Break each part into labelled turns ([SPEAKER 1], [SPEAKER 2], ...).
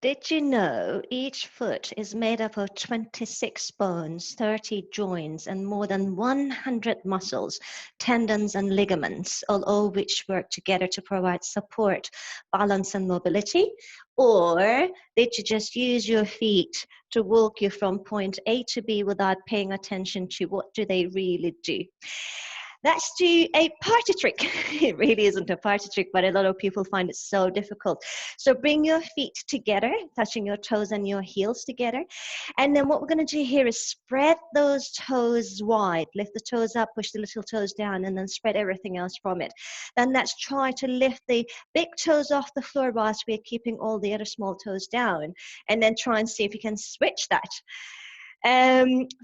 [SPEAKER 1] Did you know each foot is made up of 26 bones, 30 joints, and more than 100 muscles, tendons, and ligaments, all which work together to provide support, balance, and mobility? Or did you just use your feet to walk you from point A to B without paying attention to what do they really do? Let's do a party trick. It really isn't a party trick, but a lot of people find it so difficult. So bring your feet together, touching your toes and your heels together. And then what we're going to do here is spread those toes wide. Lift the toes up, push the little toes down, and then spread everything else from it. Then let's try to lift the big toes off the floor whilst we're keeping all the other small toes down. And then try and see if you can switch that.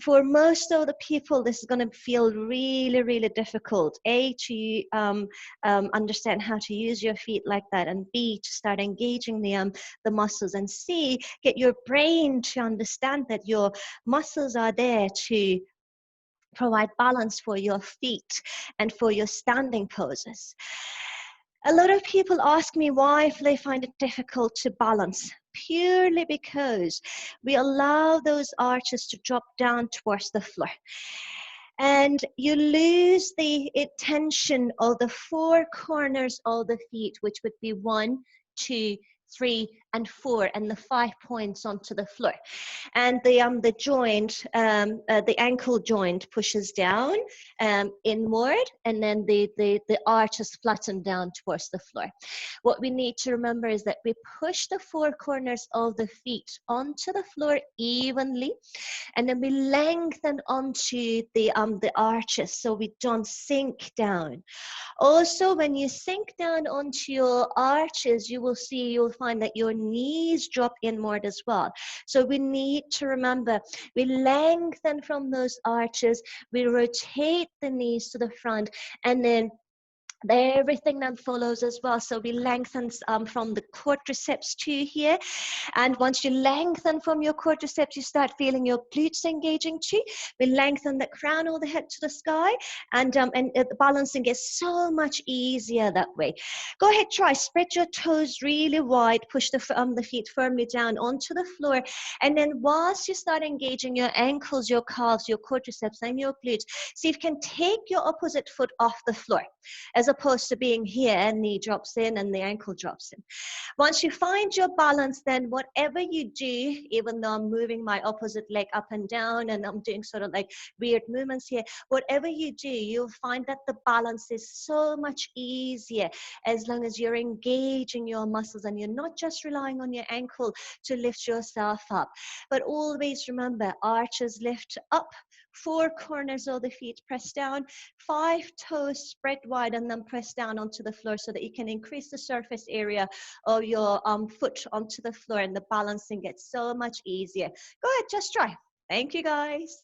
[SPEAKER 1] For most of the people, this is going to feel really, really difficult. A, to understand how to use your feet like that, and B, to start engaging the muscles, and C, get your brain to understand that your muscles are there to provide balance for your feet and for your standing poses. A lot of people ask me why they find it difficult to balance. Purely because we allow those arches to drop down towards the floor. And you lose the tension of the four corners of the feet, which would be 1, 2, 3, and 4, and the 5 points onto the floor. And the joint, the ankle joint pushes down inward, and then the arch is flattened down towards the floor. What we need to remember is that we push the four corners of the feet onto the floor evenly, and then we lengthen onto the arches so we don't sink down. Also, when you sink down onto your arches, you'll find that your knees drop inward as well. So we need to remember, we lengthen from those arches, we rotate the knees to the front, and then everything then follows as well. So we lengthen from the quadriceps to here, and once you lengthen from your quadriceps, you start feeling your glutes engaging too. We lengthen the crown of the head to the sky, and the balancing gets so much easier that way. Go ahead, try, spread your toes really wide, push the feet firmly down onto the floor, and then whilst you start engaging your ankles, your calves, your quadriceps, and your glutes, see if you can take your opposite foot off the floor, as opposed to being here and knee drops in and the ankle drops in. Once you find your balance, then whatever you do, even though I'm moving my opposite leg up and down and I'm doing sort of like weird movements here, whatever you do, you'll find that the balance is so much easier as long as you're engaging your muscles and you're not just relying on your ankle to lift yourself up. But always remember, arches lift up, four corners of the feet press down, 5 toes spread wide, and then press down onto the floor so that you can increase the surface area of your foot onto the floor, and the balancing gets so much easier. Go ahead, just try. Thank you, guys.